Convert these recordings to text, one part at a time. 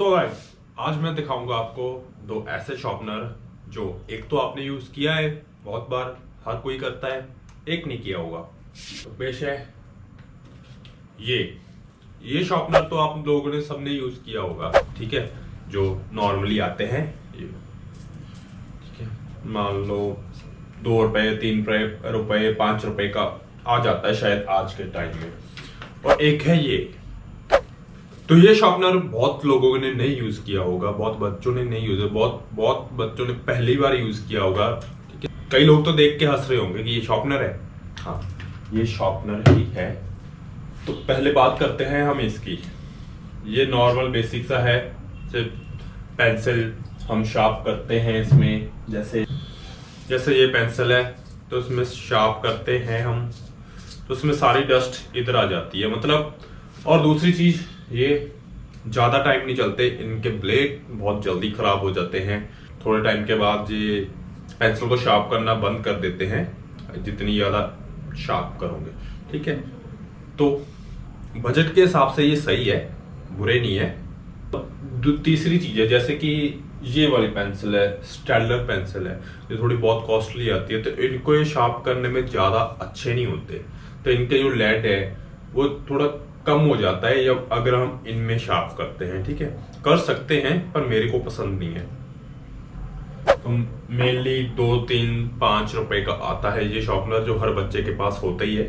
So guys, आज मैं दिखाऊंगा आपको दो ऐसे शॉर्पनर जो एक तो आपने यूज किया है बहुत बार, हर कोई करता है, एक नहीं किया होगा। तो पेश है ये शॉर्पनर तो आप लोगों ने सबने यूज किया होगा, ठीक है। जो नॉर्मली आते हैं ये, ठीक है। मान लो 2 रुपए 3 रुपए 5 रुपए का आ जाता है शायद आज के टाइम में। और एक है ये, तो ये शॉर्पनर बहुत लोगों ने नहीं यूज किया होगा, बहुत बच्चों ने नहीं यूज, बहुत बच्चों ने पहली बार यूज किया होगा, ठीक है। कई लोग तो देख के हंस रहे होंगे कि ये शॉर्पनर है। हाँ, ये शॉर्पनर ही है। तो पहले बात करते हैं हम इसकी। ये नॉर्मल बेसिक सा है, सिर्फ पेंसिल हम शार्प करते हैं इसमें। जैसे ये पेंसिल है तो इसमें शार्प करते हैं हम, तो उसमें सारी डस्ट इधर आ जाती है मतलब। और दूसरी चीज, ये ज्यादा टाइम नहीं चलते, इनके ब्लेड बहुत जल्दी खराब हो जाते हैं। थोड़े टाइम के बाद ये पेंसिल को शार्प करना बंद कर देते हैं, जितनी ज्यादा शार्प करोगे, ठीक है। तो बजट के हिसाब से ये सही है, बुरे नहीं है। तीसरी चीज है, जैसे कि ये वाली पेंसिल है, स्टेलर पेंसिल है, ये थोड़ी बहुत कॉस्टली आती है, तो इनको ये शार्प करने में ज्यादा अच्छे नहीं होते। तो इनके जो लेड है वो थोड़ा कम हो जाता है जब अगर हम इनमें शार्प करते हैं, ठीक है। कर सकते हैं पर मेरे को पसंद नहीं है। तो मेनली 2 3 5 रुपए का आता है ये शॉर्पनर, जो हर बच्चे के पास होता ही है।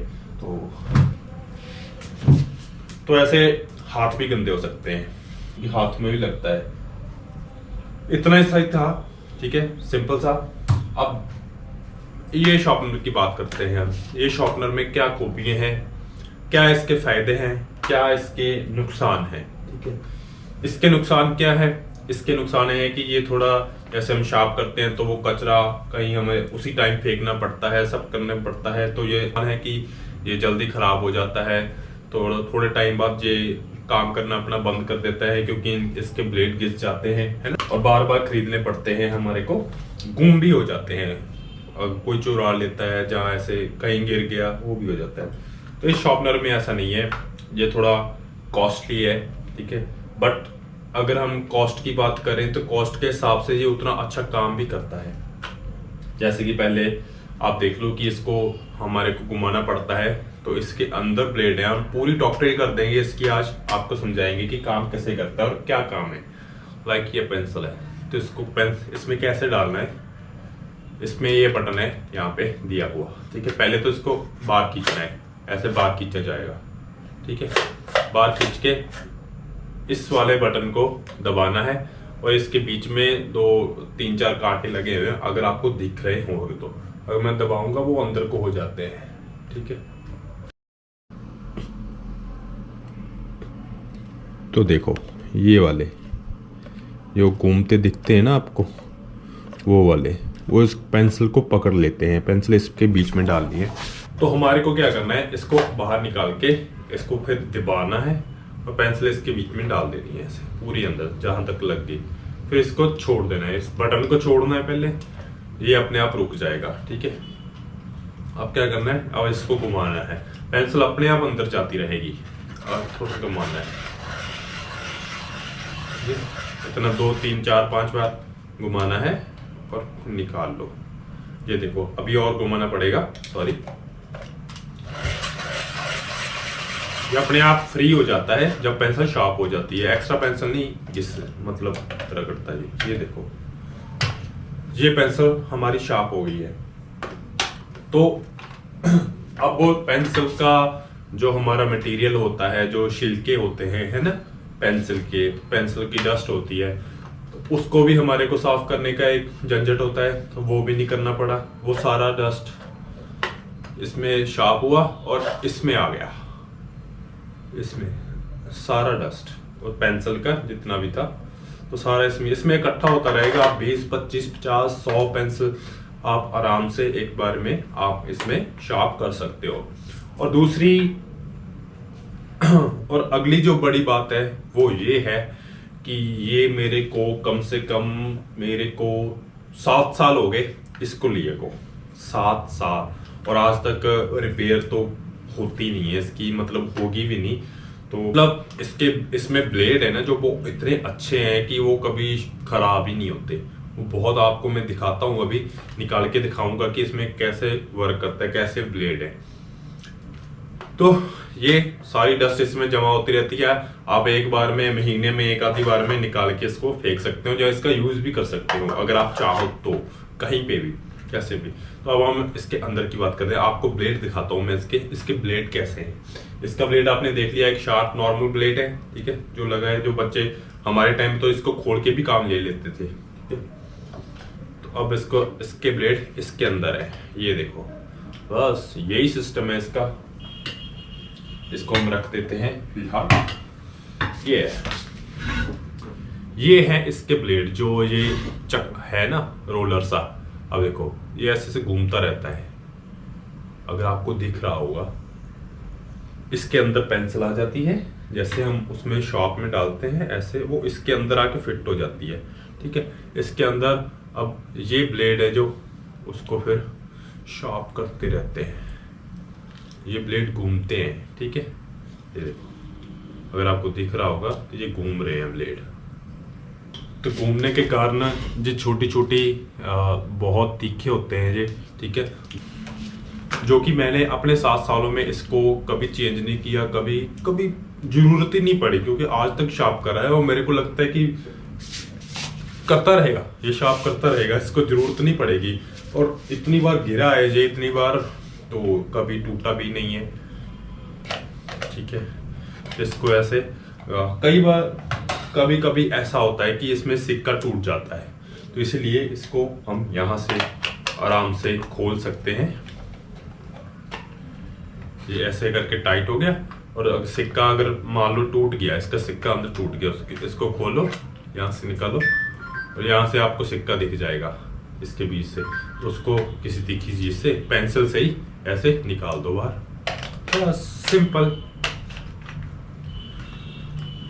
तो ऐसे हाथ भी गंदे हो सकते हैं, ये हाथ में भी लगता है। इतना ही सही था, ठीक है, सिंपल सा। अब ये शॉर्पनर की बात करते हैं हम। ये शॉर्पनर में क्या खूबियां हैं, क्या इसके फायदे हैं, क्या इसके नुकसान हैं, ठीक है। इसके नुकसान क्या है? इसके नुकसान है कि ये थोड़ा, जैसे हम शार्प करते हैं तो वो कचरा कहीं हमें उसी टाइम फेंकना पड़ता है, सब करना पड़ता है। तो ये है कि ये जल्दी खराब हो जाता है, तो थोड़े टाइम बाद ये काम करना अपना बंद कर देता है, क्योंकि इसके ब्लेड घिस जाते हैं, है ना। और बार बार खरीदने पड़ते हैं हमारे को, गुम भी हो जाते हैं, कोई चुरा लेता है, जहाँ ऐसे कहीं गिर गया वो भी हो जाता है। तो इस शॉर्पनर में ऐसा नहीं है, ये थोड़ा कॉस्टली है, ठीक है। बट अगर हम कॉस्ट की बात करें तो कॉस्ट के हिसाब से ये उतना अच्छा काम भी करता है। जैसे कि पहले आप देख लो कि इसको हमारे को घुमाना पड़ता है, तो इसके अंदर ब्लेड है। हम पूरी डॉक्टरी कर देंगे इसकी, आज आपको समझाएंगे कि काम कैसे करता है और क्या काम है। लाइक ये पेंसिल है, तो इसको इसमें कैसे डालना है, इसमें ये बटन है यहाँ पे दिया हुआ, ठीक है। पहले तो इसको बाहर खींचना है, ऐसे बाहर खींचा जाएगा, ठीक है। बाहर खींच के इस वाले बटन को दबाना है, और इसके बीच में 2 3 4 कांटे लगे हुए हैं, अगर आपको दिख रहे होंगे तो। अगर मैं दबाऊंगा वो अंदर को हो जाते हैं, ठीक है। तो देखो ये वाले जो घूमते दिखते हैं ना आपको, वो वाले वो इस पेंसिल को पकड़ लेते हैं। पेंसिल इसके बीच में डालनी है, तो हमारे को क्या करना है, इसको बाहर निकाल के इसको फिर दबाना है, और पेंसिल इसके बीच में डाल देनी है ऐसे पूरी अंदर जहां तक लग गई। फिर इसको छोड़ देना है, इस बटन को छोड़ना है पहले, ये अपने आप रुक जाएगा, ठीक है। अब क्या करना है, अब इसको घुमाना है, पेंसिल अपने आप अंदर जाती रहेगी, और थोड़ा घुमाना है, इतना 2 3 4 5 बार घुमाना है और निकाल लो। ये देखो, अभी और घुमाना पड़ेगा, सॉरी। ये अपने आप फ्री हो जाता है जब पेंसिल शार्प हो जाती है, एक्स्ट्रा पेंसिल नहीं जिस मतलब रगड़ता है। ये देखो, ये पेंसिल हमारी शार्प हो गई है। तो अब वो पेंसिल का जो हमारा मटेरियल होता है, जो छिलके होते हैं, है ना, पेंसिल की डस्ट होती है, तो उसको भी हमारे को साफ करने का एक झंझट होता है, तो वो भी नहीं करना पड़ा। वो सारा डस्ट इसमें शार्प हुआ और इसमें आ गया, इसमें सारा डस्ट और पेंसिल का जितना भी था, तो सारा इसमें इकट्ठा होता रहेगा। आप 20 25 50 100 पेंसिल आप आराम से एक बार में आप इसमें शार्प कर सकते हो। और दूसरी और अगली जो बड़ी बात है वो ये है कि ये मेरे को कम से कम 7 साल हो गए इसको लिए को, 7 साल, और आज तक रिपेयर तो होती नहीं है इसकी, मतलब होगी भी नहीं। तो मतलब इसमें ब्लेड है ना जो वो इतने अच्छे हैं कि वो कभी खराब ही नहीं होते। वो बहुत आपको मैं दिखाता हूँ, अभी निकाल के दिखाऊंगा कि इसमें कैसे वर्क करता है, कैसे ब्लेड है। तो ये सारी डस्ट इसमें जमा होती रहती है। आप एक बार में, महीने में एक आधी बार में निकाल के इसको फेंक सकते हो, या इसका यूज भी कर सकते हो अगर आप चाहो तो, कहीं पे भी, कैसे भी। तो अब हम इसके अंदर की बात करते हैं। आपको ब्लेड दिखाता हूँ मैं इसके ब्लेड कैसे हैं। इसका ब्लेड आपने देख लिया, एक शार्प नॉर्मल ब्लेड है, ठीक है, जो लगा है, जो बच्चे हमारे टाइम तो इसको खोल के भी काम ले लेते थे, ठीक है। तो अब इसके ब्लेड इसके अंदर है, ये देखो, बस यही सिस्टम है इसका। इसको हम रख देते हैं फिलहाल। ये है इसके ब्लेड, जो ये चक है ना, रोलर सा। अब देखो ये ऐसे से घूमता रहता है, अगर आपको दिख रहा होगा। इसके अंदर पेंसिल आ जाती है, जैसे हम उसमें शॉप में डालते हैं ऐसे वो इसके अंदर आके फिट हो जाती है, ठीक है। इसके अंदर अब ये ब्लेड है जो उसको फिर शॉप करते रहते हैं, ये ब्लेड घूमते हैं, ठीक है। ये देखो, अगर आपको दिख रहा होगा तो ये घूम रहे हैं ब्लेड। तो घूमने के कारण ये छोटी छोटी बहुत तीखे होते हैं ये, ठीक है, जो कि मैंने अपने 7 सालों में इसको कभी चेंज नहीं किया, कभी जरूरत ही नहीं पड़ी, क्योंकि आज तक शार्प कर रहा है और मेरे को लगता है कि करता रहेगा, ये शार्प करता रहेगा, इसको जरूरत नहीं पड़ेगी। और इतनी बार गिरा है ये, इतनी बार, तो कभी टूटा भी नहीं है, ठीक है। इसको ऐसे कई बार कभी ऐसा होता है कि इसमें सिक्का टूट जाता है, तो इसलिए इसको हम यहाँ से आराम से खोल सकते हैं। ये ऐसे करके टाइट हो गया, और सिक्का अगर मान लो टूट गया, इसका सिक्का अंदर टूट गया, इसको खोलो, यहाँ से निकालो, और यहाँ से आपको सिक्का दिख जाएगा इसके बीच से। तो उसको किसी तीखी चीज से, पेंसिल से ही ऐसे निकाल दो बाहर, सिंपल।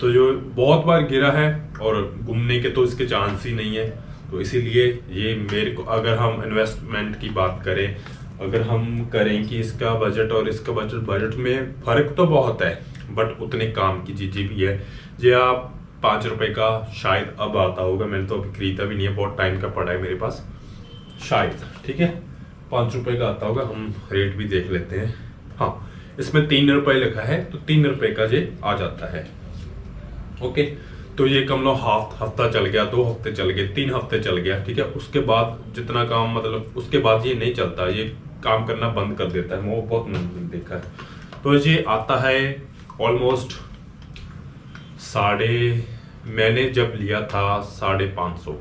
तो जो बहुत बार गिरा है और घूमने के तो इसके चांस ही नहीं है, तो इसीलिए ये मेरे को, अगर हम इन्वेस्टमेंट की बात करें, अगर हम करें कि इसका बजट और इसका बजट में फर्क तो बहुत है, बट उतने काम की चीजें भी है। जो आप 5 रुपए का शायद अब आता होगा, मैंने तो अभी खरीदा भी नहीं है, बहुत टाइम का पड़ा है मेरे पास, शायद, ठीक है, 5 रुपए का आता होगा। हम रेट भी देख लेते हैं। हाँ, इसमें 3 रुपए लिखा है, तो 3 रुपए का ये आ जाता है, ओके। तो ये कम लो हफ्ता चल गया, 2 हफ्ते चल गए, 3 हफ्ते चल गया, ठीक है। उसके बाद जितना काम, मतलब उसके बाद ये नहीं चलता, ये काम करना बंद कर देता है। वो बहुत मैंने देखा है। तो ये आता है ऑलमोस्ट मैंने जब लिया था 550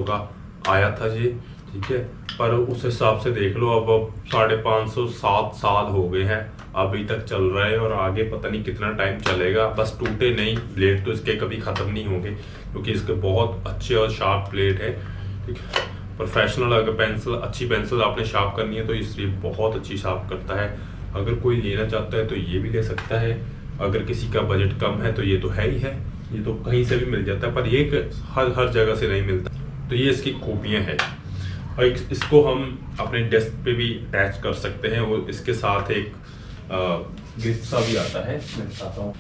का आया था ये, ठीक है। पर उस हिसाब से देख लो, अब 550 7 साल हो गए हैं, अभी तक चल रहा है, और आगे पता नहीं कितना टाइम चलेगा। बस टूटे नहीं, ब्लेड तो इसके कभी खत्म नहीं होंगे, क्योंकि इसके बहुत अच्छे और शार्प ब्लेड है, ठीक है। प्रोफेशनल अगर अच्छी पेंसिल आपने शार्प करनी है तो इसलिए बहुत अच्छी शार्प करता है। अगर कोई लेना चाहता है तो ये भी ले सकता है। अगर किसी का बजट कम है तो ये तो है ही है, ये तो कहीं से भी मिल जाता है, पर ये हर जगह से नहीं मिलता। तो ये इसकी खूबियाँ हैं। और इसको हम अपने डेस्क पे भी अटैच कर सकते हैं। वो इसके साथ एक ग्रिप सा भी आता है, मैं दिखाता हूँ।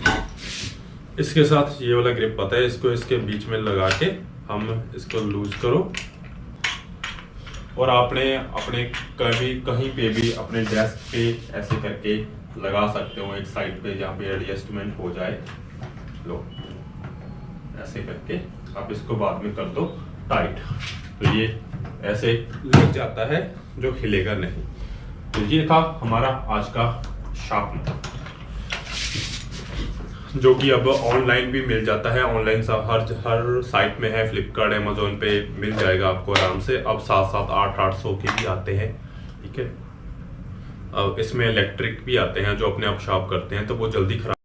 इसके साथ ये वाला ग्रिप आता है, इसको इसके बीच में लगा के हम इसको लूज करो, और आपने अपने कहीं पे भी अपने डेस्क पे ऐसे करके लगा सकते हो, एक साइड पे जहाँ पे एडजस्टमेंट हो जाए। लो, ऐसे करके आप इसको बाद में कर दो टाइट, तो ये ऐसे लग जाता है, जो हिलेगा नहीं। तो ये था हमारा आज का शार्पनर, जो कि अब ऑनलाइन भी मिल जाता है। ऑनलाइन हर साइट में है, फ्लिपकार्ट, अमेजोन पे मिल जाएगा आपको आराम से। अब 700 800 के भी आते हैं, ठीक है। अब इसमें इलेक्ट्रिक भी आते हैं जो अपने आप शार्प करते हैं, तो वो जल्दी खराब